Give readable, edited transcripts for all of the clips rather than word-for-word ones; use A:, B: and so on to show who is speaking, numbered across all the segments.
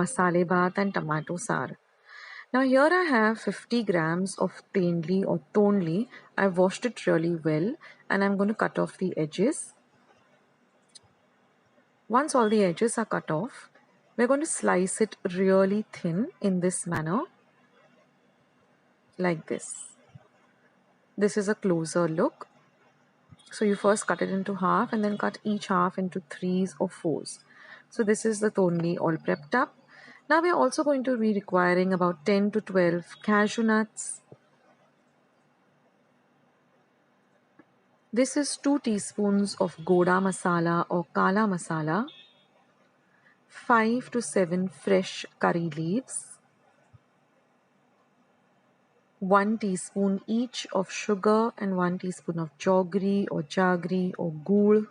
A: masale bhat and tomato saar. Now here I have 50 grams of tendli or tonli. I've washed it really well and I'm going to cut off the edges. Once all the edges are cut off, we're going to slice it really thin in this manner, like this. This is a closer look. So you first cut it into half and then cut each half into threes or fours. So this is the tonli all prepped up. Now we're also going to be requiring about 10 to 12 cashew nuts. This is 2 teaspoons of goda masala or kala masala, 5 to 7 fresh curry leaves, 1 teaspoon each of sugar and 1 teaspoon of jaggery or gur,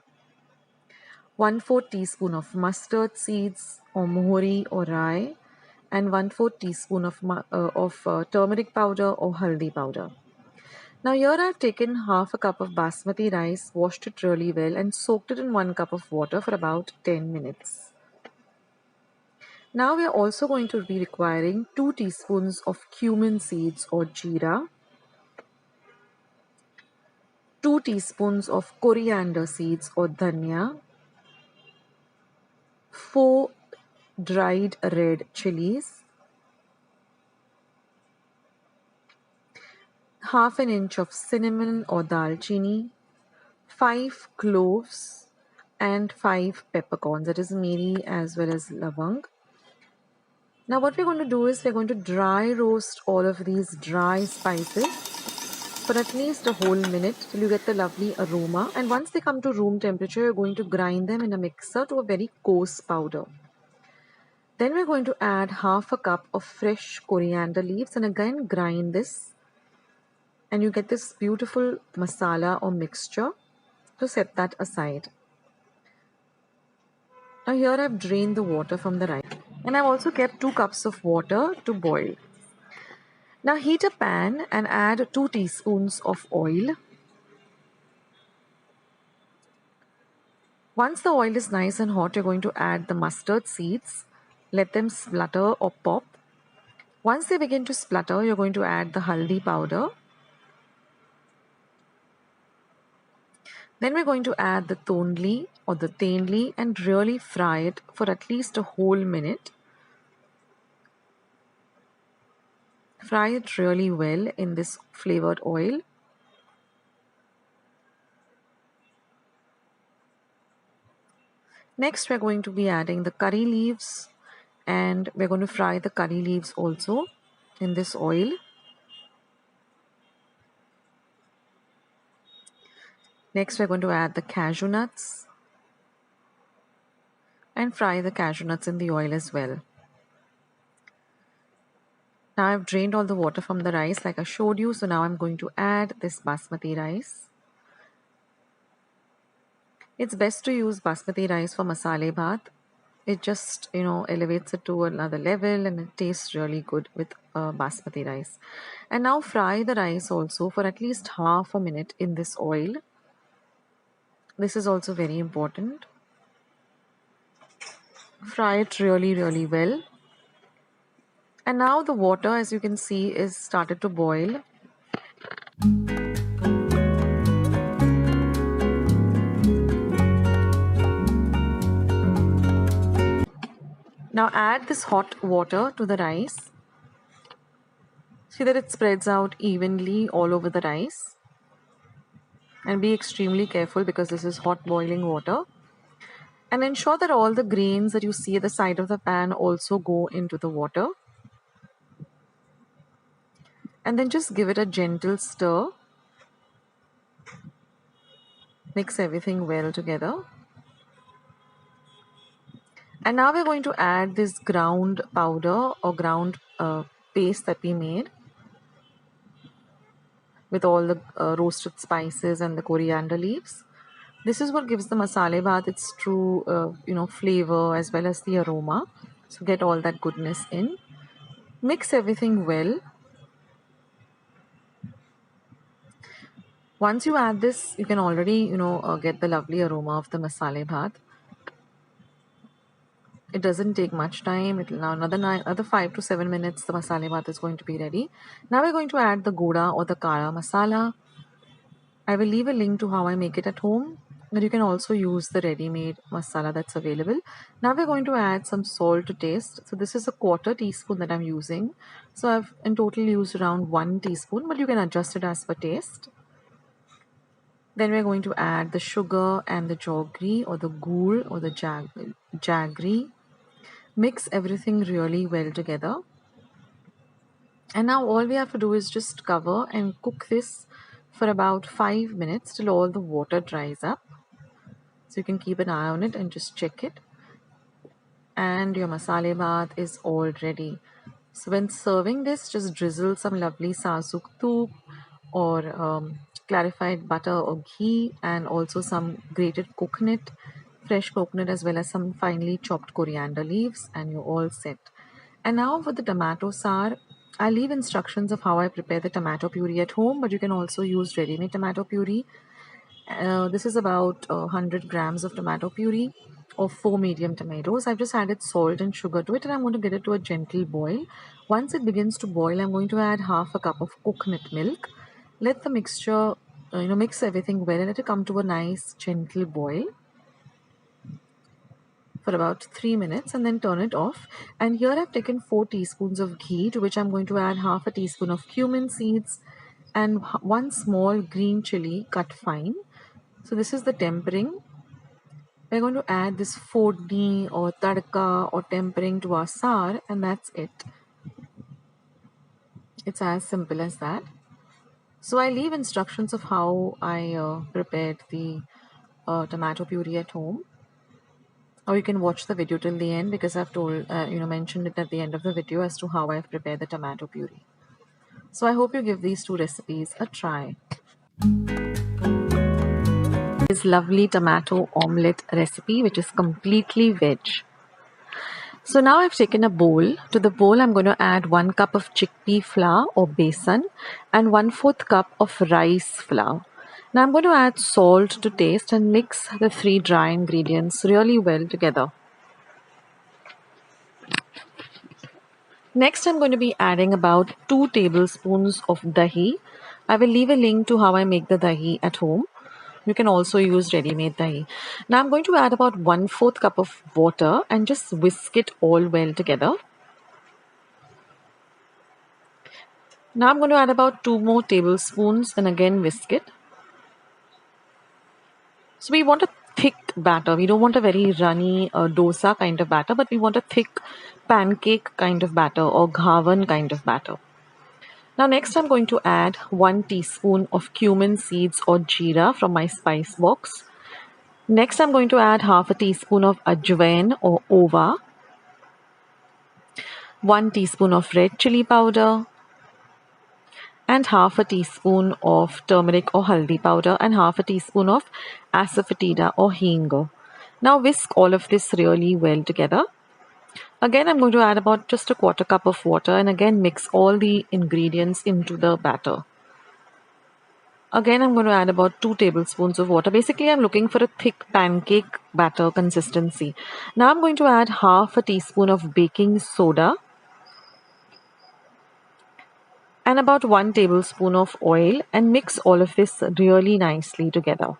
A: 1/4 teaspoon of mustard seeds or mohori or rai, and 1/4 teaspoon of turmeric powder or haldi powder. Now here I've taken half a cup of basmati rice, washed it really well and soaked it in 1 cup of water for about 10 minutes. Now we are also going to be requiring 2 teaspoons of cumin seeds or jeera, 2 teaspoons of coriander seeds or dhania, 4 dried red chilies, half an inch of cinnamon or dalchini, 5 cloves and 5 peppercorns, that is miri as well as lavang. Now what we're going to do is we're going to dry roast all of these dry spices for at least a whole minute till you get the lovely aroma, and once they come to room temperature you're going to grind them in a mixer to a very coarse powder. Then we're going to add half a cup of fresh coriander leaves and again grind this, and you get this beautiful masala or mixture. So set that aside. Now here I've drained the water from the rice and I've also kept 2 cups of water to boil. Now heat a pan and add 2 teaspoons of oil. Once the oil is nice and hot, you're going to add the mustard seeds. Let them splutter or pop. Once they begin to splutter, you're going to add the haldi powder. Then we're going to add the tonli or the tendli and really fry it for at least a whole minute. Fry it really well in this flavored oil. Next, we're going to be adding the curry leaves, and we're going to fry the curry leaves also in this oil. Next, we're going to add the cashew nuts and fry the cashew nuts in the oil as well. Now I've drained all the water from the rice like I showed you. So now I'm going to add this basmati rice. It's best to use basmati rice for masale bhat. It just, elevates it to another level and it tastes really good with basmati rice. And now fry the rice also for at least half a minute in this oil. This is also very important. Fry it really, really well. And now the water, as you can see, is started to boil. Now add this hot water to the rice. See that it spreads out evenly all over the rice. And be extremely careful because this is hot boiling water. And ensure that all the grains that you see at the side of the pan also go into the water. And then just give it a gentle stir. Mix everything well together. And now we're going to add this ground powder or ground paste that we made with all the roasted spices and the coriander leaves. This is what gives the masale bhat its true, flavor as well as the aroma. So get all that goodness in. Mix everything well. Once you add this, you can already, get the lovely aroma of the masale bhat. It doesn't take much time. It'll now another 5 to 7 minutes. The masale bhat is going to be ready. Now we're going to add the goda or the kara masala. I will leave a link to how I make it at home, but you can also use the ready-made masala that's available. Now we're going to add some salt to taste. So this is a quarter teaspoon that I'm using. So I've in total used around 1 teaspoon, but you can adjust it as per taste. Then we're going to add the sugar and the jaggery or the gur or the jaggery. Mix everything really well together. And now all we have to do is just cover and cook this for about 5 minutes till all the water dries up. So you can keep an eye on it and just check it. And your masale bhat is all ready. So when serving this, just drizzle some lovely sarsuk toop or clarified butter or ghee, and also some grated coconut, fresh coconut, as well as some finely chopped coriander leaves, and you're all set. And now for the tomato saar, I leave instructions of how I prepare the tomato puree at home, but you can also use ready-made tomato puree. This is about 100 grams of tomato puree or 4 medium tomatoes. I've just added salt and sugar to it, and I'm going to get it to a gentle boil. Once it begins to boil, I'm going to add half a cup of coconut milk. Let the mixture, mix everything well and let it come to a nice gentle boil for about 3 minutes, and then turn it off. And here I've taken 4 teaspoons of ghee, to which I'm going to add half a teaspoon of cumin seeds and 1 small green chili cut fine. So this is the tempering. We're going to add this fodni or tadka or tempering to our saar, and that's it. It's as simple as that. So I leave instructions of how I prepared the tomato puree at home, or you can watch the video till the end, because I've mentioned it at the end of the video as to how I've prepared the tomato puree. So I hope you give these 2 recipes a try. This lovely tomato omelette recipe, which is completely veg. So now I've taken a bowl. To the bowl, I'm going to add 1 cup of chickpea flour or besan and 1/4 cup of rice flour. Now I'm going to add salt to taste and mix the 3 dry ingredients really well together. Next, I'm going to be adding about 2 tablespoons of dahi. I will leave a link to how I make the dahi at home. You can also use ready-made dahi. Now I'm going to add about 1/4 cup of water and just whisk it all well together. Now I'm going to add about 2 more tablespoons and again whisk it. So we want a thick batter. We don't want a very runny dosa kind of batter, but we want a thick pancake kind of batter or ghavan kind of batter. Now next I'm going to add 1 teaspoon of cumin seeds or jeera from my spice box. Next I'm going to add half a teaspoon of ajwain or ova, 1 teaspoon of red chili powder, and half a teaspoon of turmeric or haldi powder, and half a teaspoon of asafoetida or hing. Now whisk all of this really well together. Again, I'm going to add about just a 1/4 cup of water and again mix all the ingredients into the batter. Again, I'm going to add about 2 tablespoons of water. Basically, I'm looking for a thick pancake batter consistency. Now I'm going to add half a teaspoon of baking soda and about 1 tablespoon of oil, and mix all of this really nicely together.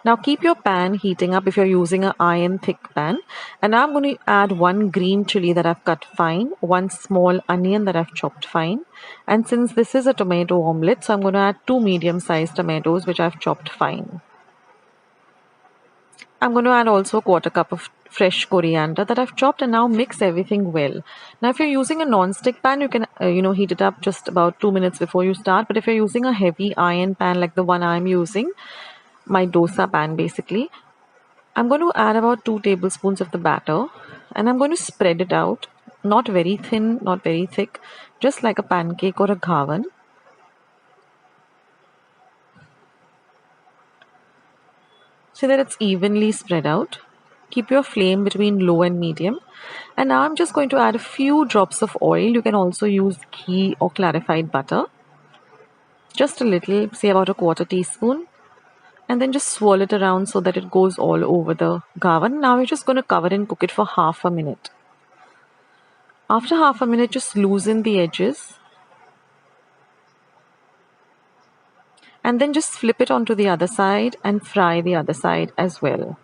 A: Now keep your pan heating up if you're using an iron thick pan. And now I'm going to add 1 green chili that I've cut fine, 1 small onion that I've chopped fine. And since this is a tomato omelette, so I'm going to add 2 medium-sized tomatoes which I've chopped fine. I'm going to add also a 1/4 cup of fresh coriander that I've chopped, and now mix everything well. Now if you're using a non-stick pan, you can heat it up just about 2 minutes before you start. But if you're using a heavy iron pan like the one I'm using, my dosa pan basically, I'm going to add about 2 tablespoons of the batter, and I'm going to spread it out, not very thin, not very thick, just like a pancake or a ghavan. So that it's evenly spread out. Keep your flame between low and medium. And now I'm just going to add a few drops of oil. You can also use ghee or clarified butter. Just a little, say about a 1/4 teaspoon. and then just swirl it around so that it goes all over the gavan. Now we're just going to cover and cook it for half a minute. After half a minute, just loosen the edges and then just flip it onto the other side and fry the other side as well.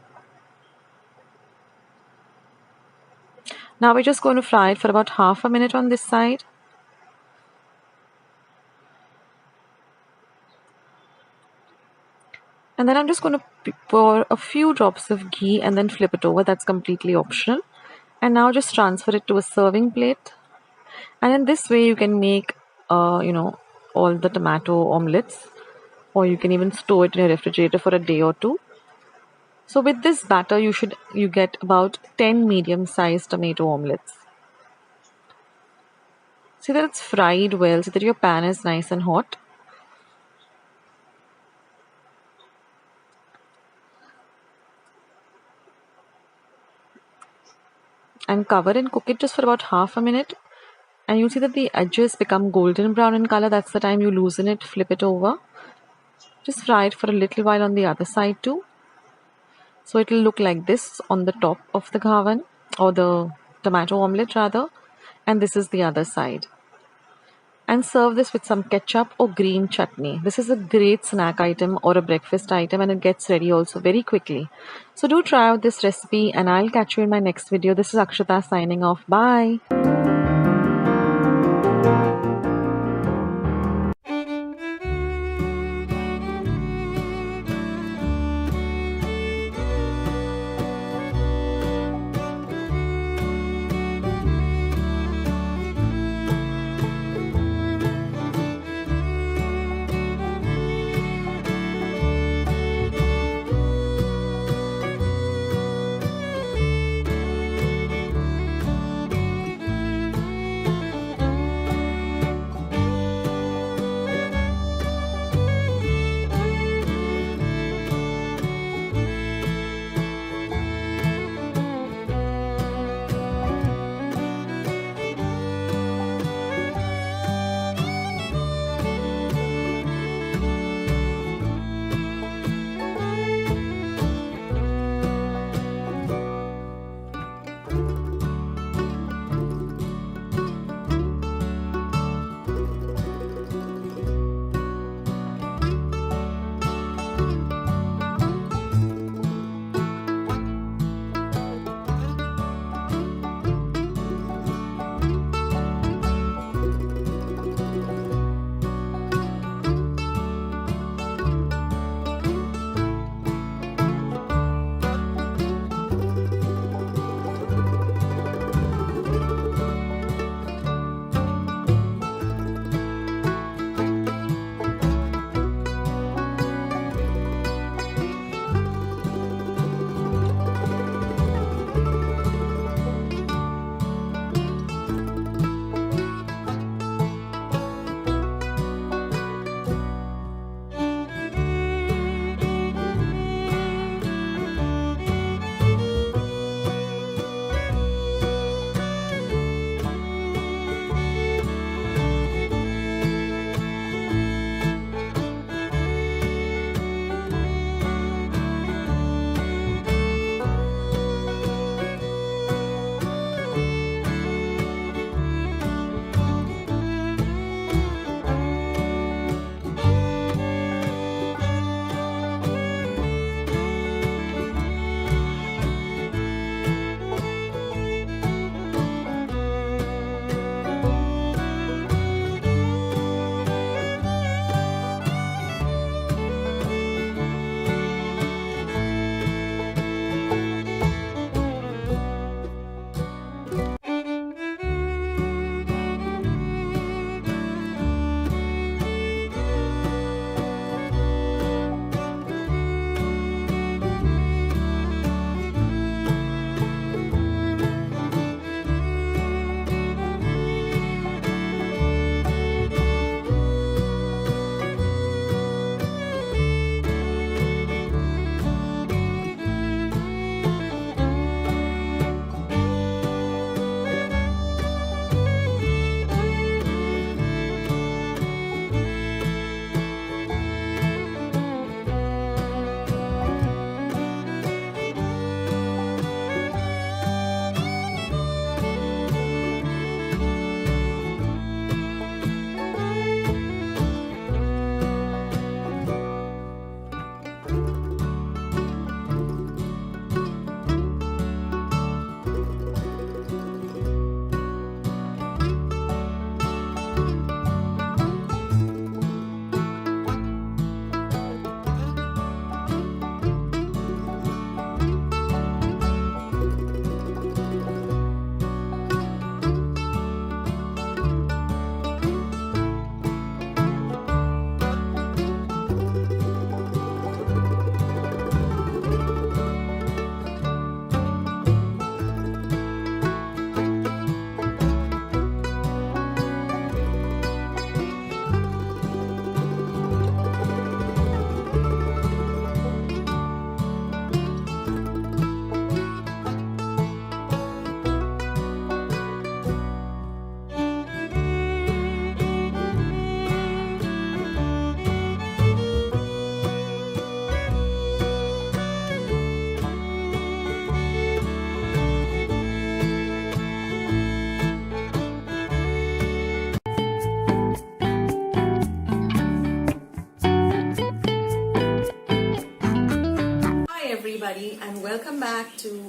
A: Now we're just going to fry it for about half a minute on this side. And then I'm just going to pour a few drops of ghee and then flip it over. That's completely optional. And now just transfer it to a serving plate. And in this way you can make, all the tomato omelettes, or you can even store it in your refrigerator for a day or two. So with this batter, you get about 10 medium-sized tomato omelettes. See that it's fried well, so that your pan is nice and hot. And cover and cook it just for about half a minute. And you'll see that the edges become golden brown in color. That's the time you loosen it, flip it over. Just fry it for a little while on the other side too. So it will look like this on the top of the gavan, or the tomato omelette rather. And this is the other side. And serve this with some ketchup or green chutney. This is a great snack item or a breakfast item, and it gets ready also very quickly. So do try out this recipe, and I'll catch you in my next video. This is Akshata signing off. Bye.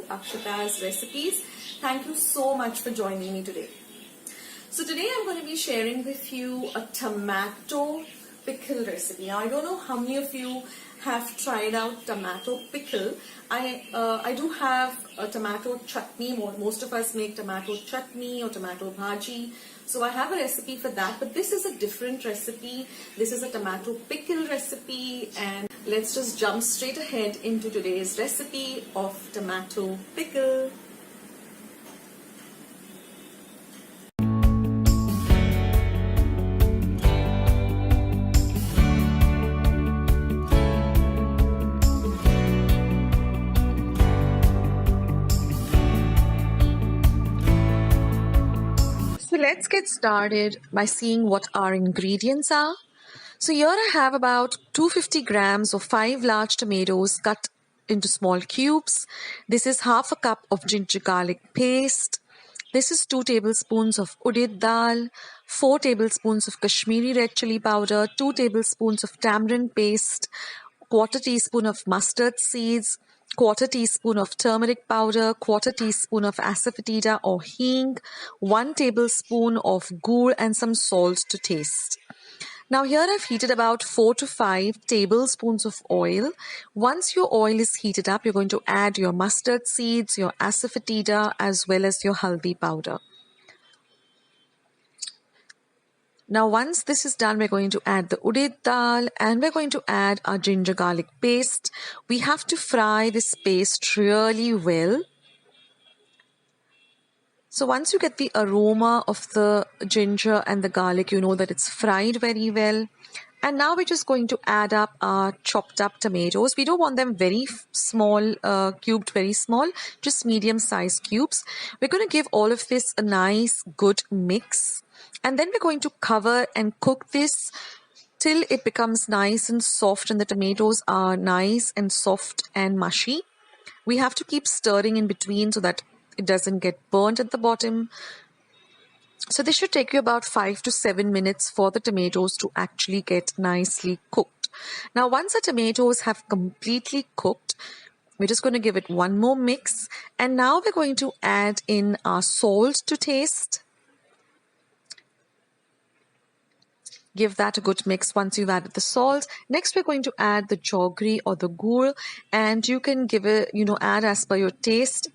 B: Akshata's Recipes. Thank you so much for joining me today. So today I'm going to be sharing with you a tomato pickle recipe. Now I don't know how many of you have tried out tomato pickle. I do have a tomato chutney. Most of us make tomato chutney or tomato bhaji. So I have a recipe for that, but this is a different recipe. This is a tomato pickle recipe, and let's just jump straight ahead into today's recipe of tomato pickle.
A: So let's get started by seeing what our ingredients are. So here I have about 250 grams of 5 large tomatoes cut into small cubes. This is half a cup of ginger garlic paste. This is 2 tablespoons of udid dal, 4 tablespoons of Kashmiri red chili powder, 2 tablespoons of tamarind paste, quarter teaspoon of mustard seeds, quarter teaspoon of turmeric powder, quarter teaspoon of asafoetida or hing, 1 tablespoon of gur, and some salt to taste. Now here I've heated about 4 to 5 tablespoons of oil. Once your oil is heated up, you're going to add your mustard seeds, your asafoetida, as well as your haldi powder. Now once this is done, we're going to add the udid dal and we're going to add our ginger garlic paste. We have to fry this paste really well. So once you get the aroma of the ginger and the garlic, you know that it's fried very well. And now we're just going to add up our chopped up tomatoes. We don't want them very small, cubed very small, just medium sized cubes. We're going to give all of this a nice good mix. And then we're going to cover and cook this till it becomes nice and soft and the tomatoes are nice and soft and mushy. We have to keep stirring in between so that it doesn't get burnt at the bottom. So this should take you about 5 to 7 minutes for the tomatoes to actually get nicely cooked. Now once the tomatoes have completely cooked, we're just going to give it one more mix. And now we're going to add in our salt to taste. Give that a good mix once you've added the salt. Next, we're going to add the jaggery or the gur, and you can give it, add as per your taste.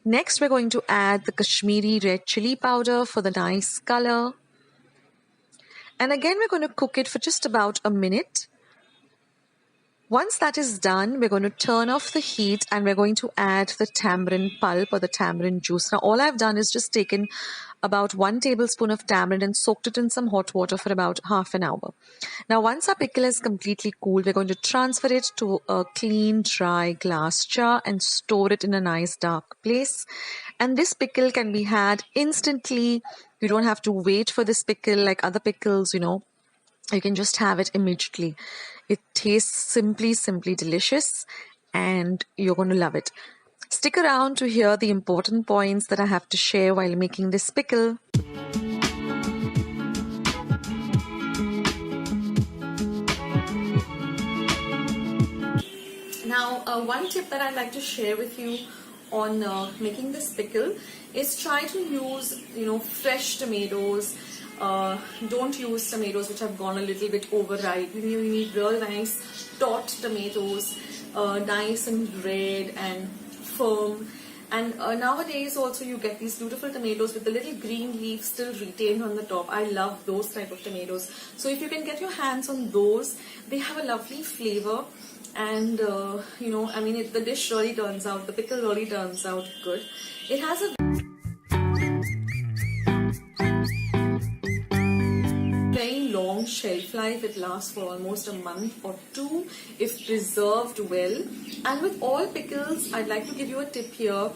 A: Next, we're going to add the Kashmiri red chili powder for the nice color. And again, we're going to cook it for just about a minute. Once that is done, we're going to turn off the heat and we're going to add the tamarind pulp or the tamarind juice. Now, all I've done is just taken about 1 tablespoon of tamarind and soaked it in some hot water for about half an hour. Now, once our pickle is completely cooled, we're going to transfer it to a clean, dry glass jar and store it in a nice dark place. And this pickle can be had instantly. You don't have to wait for this pickle like other pickles, You can just have it immediately. It tastes simply delicious and you're going to love it. Stick around to hear the important points that I have to share while making this pickle.
B: Now, one tip that I'd like to share with you on making this pickle is try to use, fresh tomatoes. Don't use tomatoes which have gone a little bit overripe. You need real nice taut tomatoes, nice and red and firm. And nowadays also you get these beautiful tomatoes with the little green leaf still retained on the top. I love those type of tomatoes. So if you can get your hands on those, they have a lovely flavor. And the dish really turns out, the pickle really turns out good. It has a very long shelf life. It lasts for almost a month or 2 if preserved well. And with all pickles, I'd like to give you a tip here,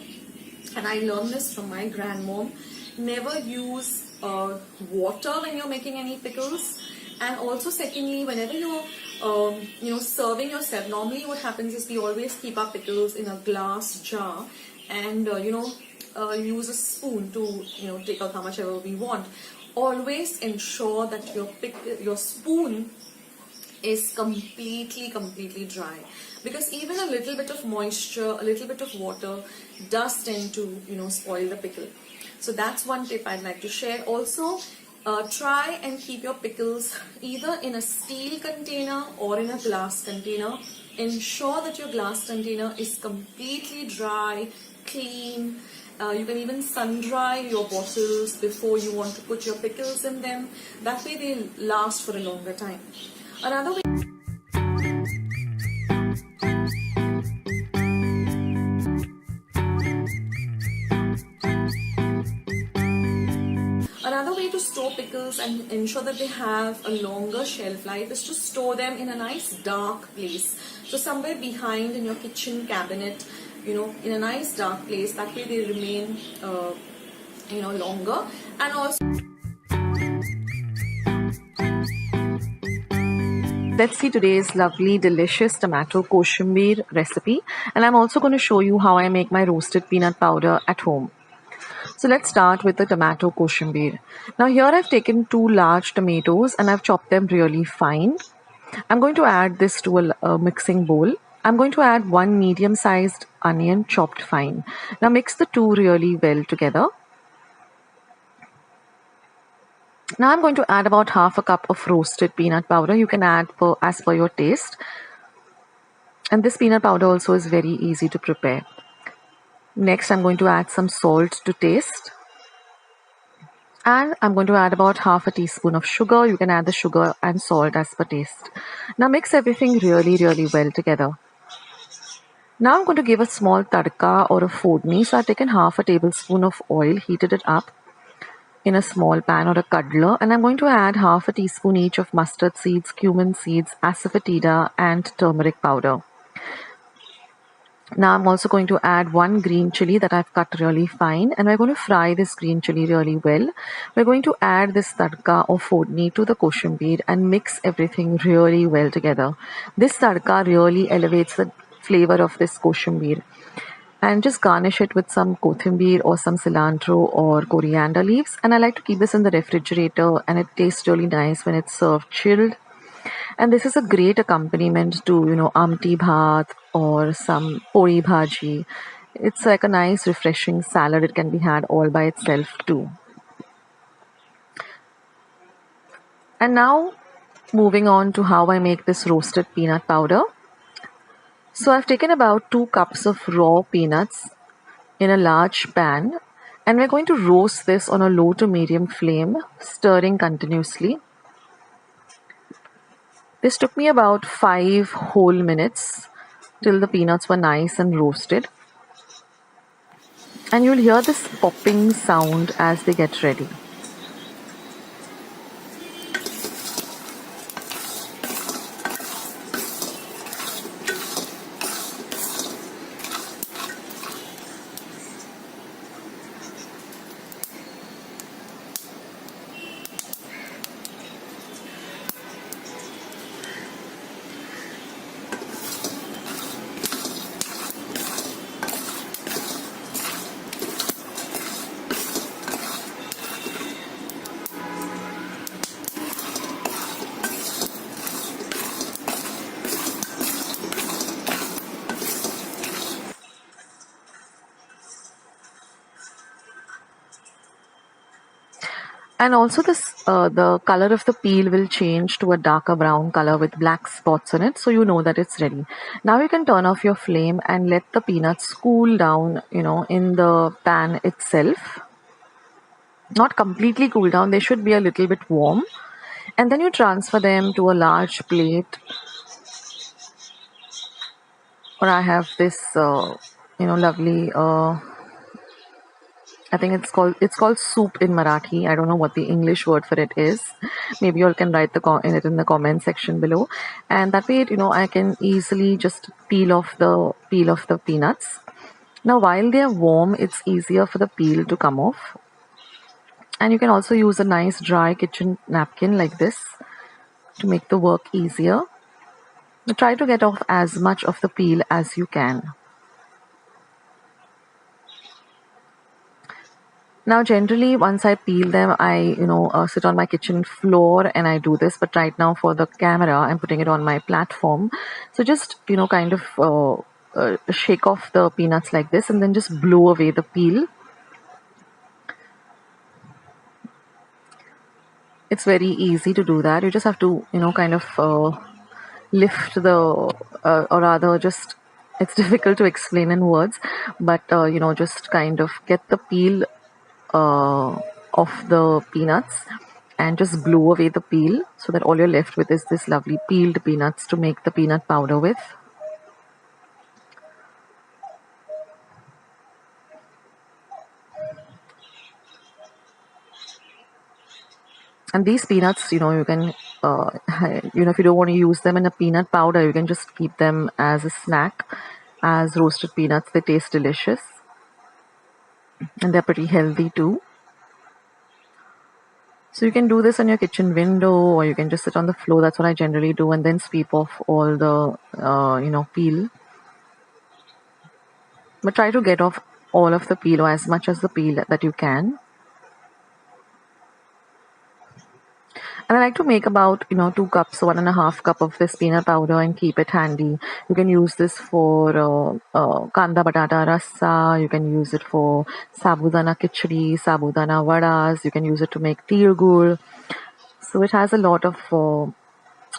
B: and I learned this from my grandmom. Never use water when you're making any pickles. And also secondly, whenever you're serving yourself, normally what happens is we always keep our pickles in a glass jar and use a spoon to take out how much ever we want. Always ensure that your spoon is completely dry, because even a little bit of moisture, a little bit of water does tend to, spoil the pickle. So that's one tip I'd like to share. Also, try and keep your pickles either in a steel container or in a glass container. Ensure that your glass container is completely dry, clean. You can even sun dry your bottles before you want to put your pickles in them. That way they last for a longer time. Another way Another way to store pickles and ensure that they have a longer shelf life is to store them in a nice dark place. So somewhere behind in your kitchen cabinet, in a nice dark place. That way they remain, longer. And also,
A: Let's see today's lovely, delicious tomato koshimbir recipe. And I'm also going to show you how I make my roasted peanut powder at home. So let's start with the tomato koshimbir. Now here I've taken 2 large tomatoes and I've chopped them really fine. I'm going to add this to a mixing bowl. I'm going to add 1 medium-sized onion chopped fine. Now mix the two really well together. Now I'm going to add about half a cup of roasted peanut powder. You can add as per your taste. And this peanut powder also is very easy to prepare. Next, I'm going to add some salt to taste. And I'm going to add about half a teaspoon of sugar. You can add the sugar and salt as per taste. Now mix everything really well together. Now I'm going to give a small tadka or a fodni. So I've taken half a tablespoon of oil, heated it up in a small pan or a cuddler, and I'm going to add half a teaspoon each of mustard seeds, cumin seeds, asafoetida and turmeric powder. Now I'm also going to add 1 green chili that I've cut really fine, and we're going to fry this green chili really well. We're going to add this tadka or fodni to the koshimbir and mix everything really well together. This tadka really elevates the flavor of this koshimbir. And just garnish it with some koshimbir or some cilantro or coriander leaves. And I like to keep this in the refrigerator, and it tastes really nice when it's served chilled. And this is a great accompaniment to, amti bhat or some pori bhaji. It's like a nice refreshing salad. It can be had all by itself too. And now moving on to how I make this roasted peanut powder. So I've taken about 2 cups of raw peanuts in a large pan, and we're going to roast this on a low to medium flame, stirring continuously. This took me about 5 whole minutes till the peanuts were nice and roasted. And you'll hear this popping sound as they get ready. And also the color of the peel will change to a darker brown color with black spots on it, so you know that it's ready. Now you can turn off your flame and let the peanuts cool down, in the pan itself. Not completely cool down, they should be a little bit warm. And then you transfer them to a large plate. Or I have this, lovely I think it's called soup in Marathi. I don't know what the English word for it is. Maybe you all can write it in the comment section below. And that way, I can easily just peel off the peanuts. Now, while they are warm, it's easier for the peel to come off. And you can also use a nice dry kitchen napkin like this to make the work easier. Try to get off as much of the peel as you can. Now, generally, once I peel them, I sit on my kitchen floor and I do this. But right now, for the camera, I'm putting it on my platform. So just kind of shake off the peanuts like this, and then just blow away the peel. It's very easy to do that. You just have to kind of lift the, or rather, just it's difficult to explain in words, but just kind of get the peel uh, of the peanuts and just blow away the peel, so that all you're left with is this lovely peeled peanuts to make the peanut powder with. And these peanuts, you can if you don't want to use them in a peanut powder, you can just keep them as a snack, as roasted peanuts. They taste delicious and they're pretty healthy too. So you can do this on your kitchen window, or you can just sit on the floor. That's what I generally do, and then sweep off all the peel. But try to get off all of the peel, or as much as the peel that you can. And I like to make about 2 cups, 1.5 cup of this peanut powder, and keep it handy. You can use this for kanda batata rasa. You can use it for sabudana khichdi, sabudana vadas. You can use it to make tirgur. So it has a lot of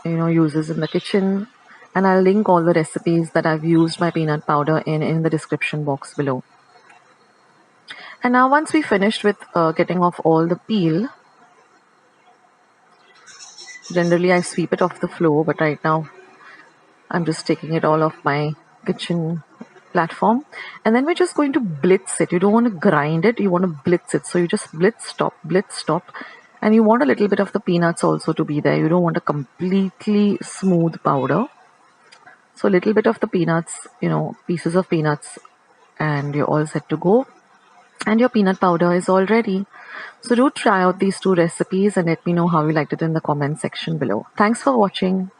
A: uses in the kitchen. And I'll link all the recipes that I've used my peanut powder in the description box below. And now once we finished with getting off all the peel, generally I sweep it off the floor, but right now I'm just taking it all off my kitchen platform. And then we're just going to blitz it. You don't want to grind it, you want to blitz it. So you just blitz, stop. And you want a little bit of the peanuts also to be there. You don't want a completely smooth powder. So a little bit of the peanuts, pieces of peanuts, and you're all set to go. And your peanut powder is all ready. So do try out these 2 recipes and let me know how you liked it in the comment section below. Thanks for watching.